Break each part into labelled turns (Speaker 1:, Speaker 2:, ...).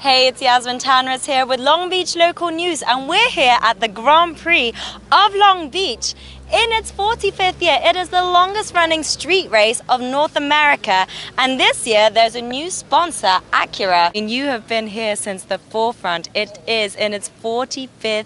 Speaker 1: Hey, it's Yasmin Tanras here with Long Beach Local News, and we're here at the Grand Prix of Long Beach. In its 45th year, it is the longest running street race of North America, and this year there's a new sponsor, Acura. And you have been here since the forefront. It is in its 45th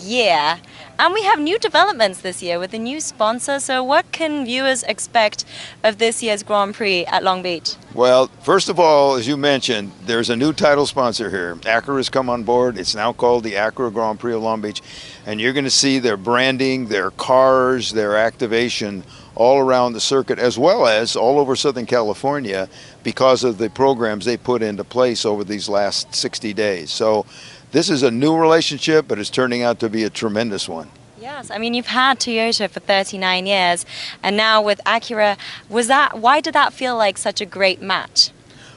Speaker 1: year. And we have new developments this year with a new sponsor. So what can viewers expect of this year's Grand Prix at Long Beach?
Speaker 2: Well, first of all, as you mentioned, there's a new title sponsor here. Acura has come on board. It's now called the Acura Grand Prix of Long Beach. And you're going to see their branding, their cars, their activation all around the circuit, as well as all over Southern California, because of the programs they put into place over these last 60 days. So this is a new relationship, but it's turning out to be a tremendous one.
Speaker 1: Yes, I mean, you've had Toyota for 39 years, and now with Acura, why did that feel like such a great match?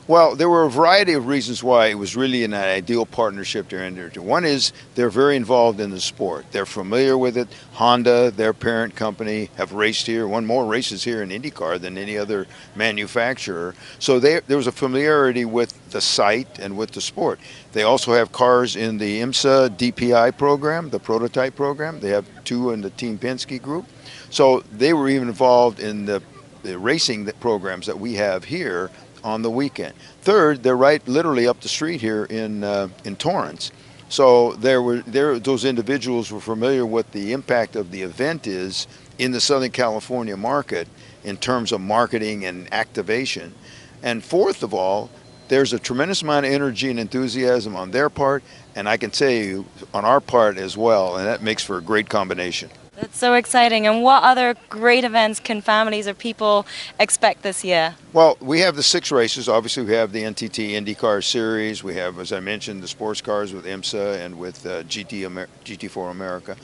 Speaker 2: Well, there were a variety of reasons why it was really an ideal partnership to enter into. One is they're very involved in the sport. They're familiar with it. Honda, their parent company, have raced here, won more races here in IndyCar than any other manufacturer. So there was a familiarity with the site and with the sport. They also have cars in the IMSA DPI program, the prototype program. They have two in the Team Penske group. So they were even involved in the racing programs that we have here on the weekend. Third, they're right literally up the street here in Torrance. So those individuals were familiar with the impact of the event is in the Southern California market in terms of marketing and activation. And fourth of all, there's a tremendous amount of energy and enthusiasm on their part, and I can tell you on our part as well, and that makes for a great combination.
Speaker 1: That's so exciting. And what other great events can families or people expect this year?
Speaker 2: Well, we have the 6 races. Obviously, we have the NTT IndyCar Series. We have, as I mentioned, the sports cars with IMSA and with GT4 America.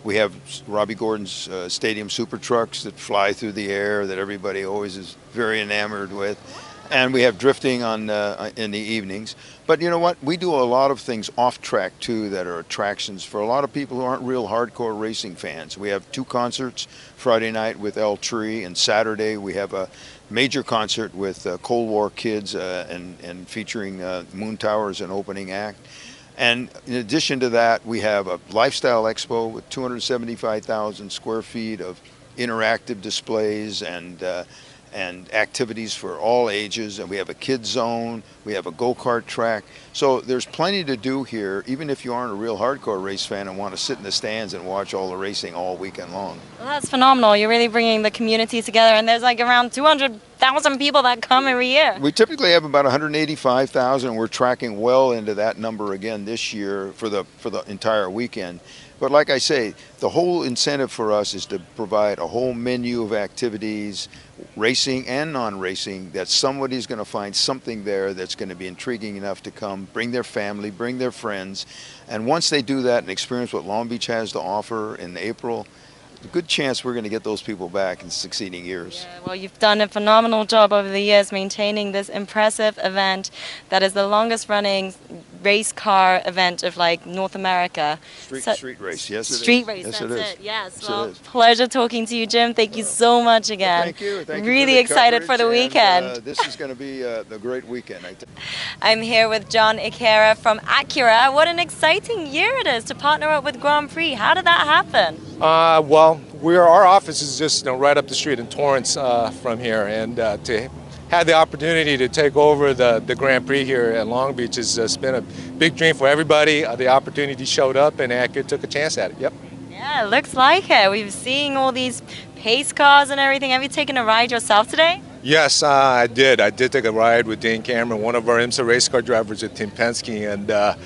Speaker 2: We have Robbie Gordon's stadium super trucks that fly through the air that everybody always is very enamored with. And we have drifting on in the evenings. But you know what? We do a lot of things off track too that are attractions for a lot of people who aren't real hardcore racing fans. We have 2 concerts, Friday night with El Tree, and Saturday we have a major concert with Cold War Kids and featuring Moon Tower as an opening act. And in addition to that, we have a lifestyle expo with 275,000 square feet of interactive displays and activities for all ages, and we have a kids zone, we have a go-kart track. So there's plenty to do here, even if you aren't a real hardcore race fan and want to sit in the stands and watch all the racing all weekend long.
Speaker 1: Well, that's phenomenal. You're really bringing the community together, and there's like around 200,000 people that come every year.
Speaker 2: We typically have about 185,000, and we're tracking well into that number again this year for the entire weekend. But like I say, the whole incentive for us is to provide a whole menu of activities, racing and non-racing, that somebody's going to find something there that's going to be intriguing enough to come, bring their family, bring their friends. And once they do that and experience what Long Beach has to offer in April, a good chance we're going to get those people back in succeeding years.
Speaker 1: Yeah, well, you've done a phenomenal job over the years maintaining this impressive event that is the longest running race car event of like North America.
Speaker 2: Street race, yes it is.
Speaker 1: Street race,
Speaker 2: yes,
Speaker 1: that's it. Yes,
Speaker 2: yes,
Speaker 1: well, pleasure talking to you, Jim. Thank you so much again.
Speaker 2: Well, thank you. Thank
Speaker 1: really
Speaker 2: you for the
Speaker 1: excited for the weekend.
Speaker 2: This is going to be a great weekend.
Speaker 1: I'm here with John Acura from Acura. What an exciting year it is to partner up with Grand Prix. How did that happen?
Speaker 3: Well, our office is just right up the street in Torrance from here, and to have the opportunity to take over the Grand Prix here at Long Beach has been a big dream for everybody. The opportunity showed up, and Acura took a chance at it. Yep.
Speaker 1: Yeah, it looks like it. We've seen all these pace cars and everything. Have you taken a ride yourself today?
Speaker 3: Yes, I did. I did take a ride with Dane Cameron, one of our IMSA race car drivers at Team Penske, and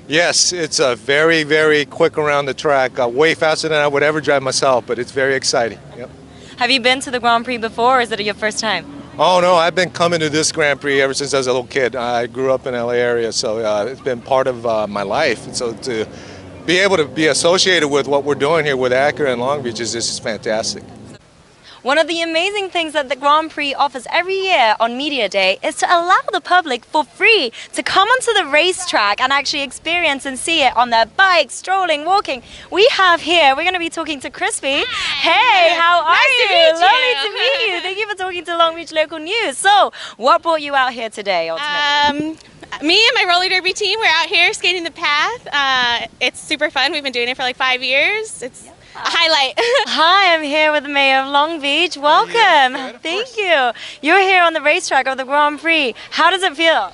Speaker 3: yes, it's very, very quick around the track, way faster than I would ever drive myself, but it's very exciting. Yep.
Speaker 1: Have you been to the Grand Prix before, or is it your first time?
Speaker 3: Oh no, I've been coming to this Grand Prix ever since I was a little kid. I grew up in the LA area, so it's been part of my life. And so to be able to be associated with what we're doing here with Acura and Long Beach is just fantastic.
Speaker 1: One of the amazing things that the Grand Prix offers every year on Media Day is to allow the public for free to come onto the racetrack and actually experience and see it on their bikes, strolling, walking. We have here, we're going to be talking to Crispy. Hey, how are you?
Speaker 4: Nice to meet you.
Speaker 1: Lovely to meet you. Thank you for talking listening to Long Beach Local News. So, what brought you out here today, ultimately?
Speaker 4: Me and my roller derby team, we're out here skating the path. It's super fun. We've been doing it for like 5 years. It's a highlight.
Speaker 1: Hi, I'm here with the mayor of Long Beach. Welcome. Thank you. You're here on the racetrack of the Grand Prix. How does it feel?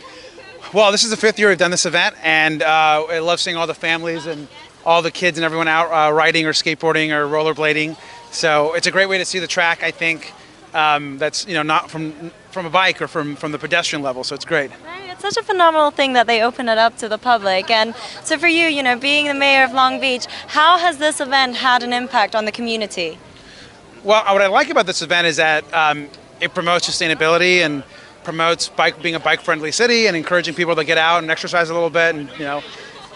Speaker 5: Well, this is the 5th year we've done this event, and I love seeing all the families and all the kids and everyone out riding or skateboarding or rollerblading. So it's a great way to see the track, I think, that's not from a bike or from the pedestrian level, so it's great.
Speaker 1: Right, it's such a phenomenal thing that they open it up to the public. And so for you, being the mayor of Long Beach, how has this event had an impact on the community?
Speaker 5: Well, what I like about this event is that it promotes sustainability and promotes being a bike-friendly city and encouraging people to get out and exercise a little bit and,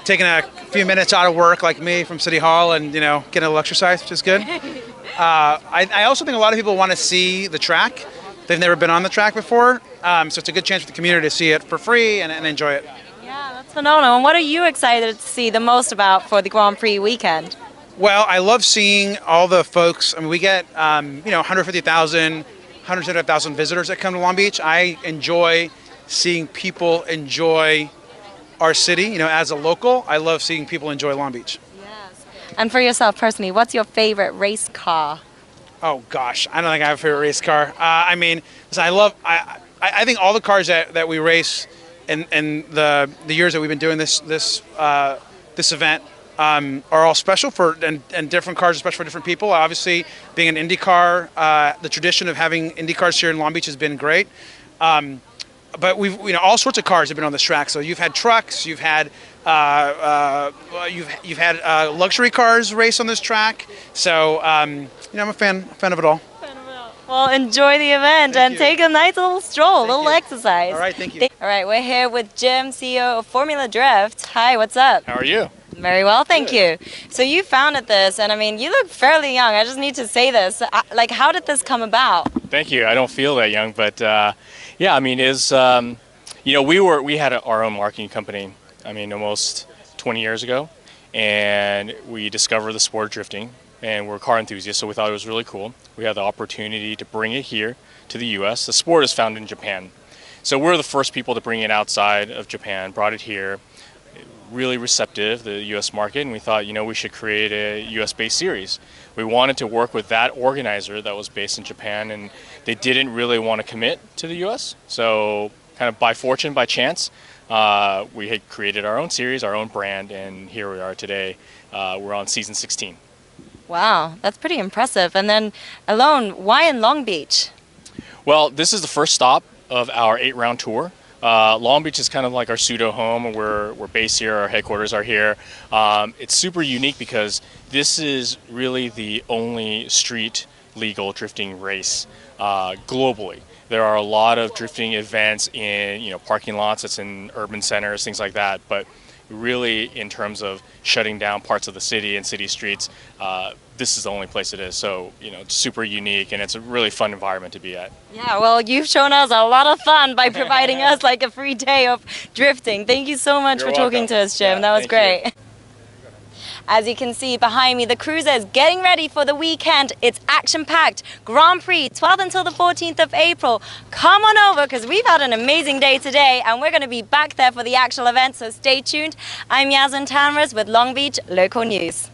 Speaker 5: taking a few minutes out of work like me from City Hall and, getting a little exercise, which is good. I also think a lot of people want to see the track. They've never been on the track before, so it's a good chance for the community to see it for free and enjoy it.
Speaker 1: Yeah, that's phenomenal. And what are you excited to see the most about for the Grand Prix weekend?
Speaker 5: Well, I love seeing all the folks. I mean, we get 150,000, 175,000 visitors that come to Long Beach. I enjoy seeing people enjoy our city. As a local, I love seeing people enjoy Long Beach.
Speaker 1: Yes. And for yourself personally, what's your favorite race car?
Speaker 5: Oh gosh, I don't think I have a favorite race car. I mean, listen, I think all the cars that we race in the years that we've been doing this event are all special and different cars are special for different people. Obviously, being an Indy car, the tradition of having Indy cars here in Long Beach has been great. But we've all sorts of cars have been on this track. So you've had trucks, you've had luxury cars race on this track. So I'm a fan of it all.
Speaker 1: Well, enjoy the event and take a nice little stroll, a little exercise.
Speaker 5: All right, thank you.
Speaker 1: All right, we're here with Jim, CEO of Formula Drift. Hi, what's up?
Speaker 6: How are you?
Speaker 1: Very well, thank you. So you founded this, and I mean, you look fairly young. I just need to say this. Like, how did this come about?
Speaker 6: Thank you. I don't feel that young, but yeah, I mean, we had our own marketing company. I mean, almost 20 years ago, and we discovered the sport of drifting, and we're car enthusiasts, so we thought it was really cool. We had the opportunity to bring it here to the U.S. The sport is found in Japan, so we're the first people to bring it outside of Japan. Brought it here. Really receptive, the U.S. market, and we thought, we should create a U.S.-based series. We wanted to work with that organizer that was based in Japan, and they didn't really want to commit to the U.S. So kind of by fortune, by chance, we had created our own series, our own brand, and here we are today. We're on season 16.
Speaker 1: Wow, that's pretty impressive. And then alone, why in Long Beach?
Speaker 6: Well, this is the first stop of our 8-round tour. Long Beach is kind of like our pseudo home. We're based here, our headquarters are here. It's super unique because this is really the only street legal drifting race globally. There are a lot of drifting events in parking lots, that's in urban centers, things like that, but really in terms of shutting down parts of the city and city streets, this is the only place it is. So, it's super unique and it's a really fun environment to be at.
Speaker 1: Yeah, well, you've shown us a lot of fun by providing us like a free day of drifting. Thank you so much for talking to us, Jim.
Speaker 6: Yeah,
Speaker 1: that was great.
Speaker 6: You.
Speaker 1: As you can see behind me, the cruiser is getting ready for the weekend. It's action-packed. Grand Prix, 12th until the 14th of April. Come on over because we've had an amazing day today and we're going to be back there for the actual event, so stay tuned. I'm Yasmin Tamras with Long Beach Local News.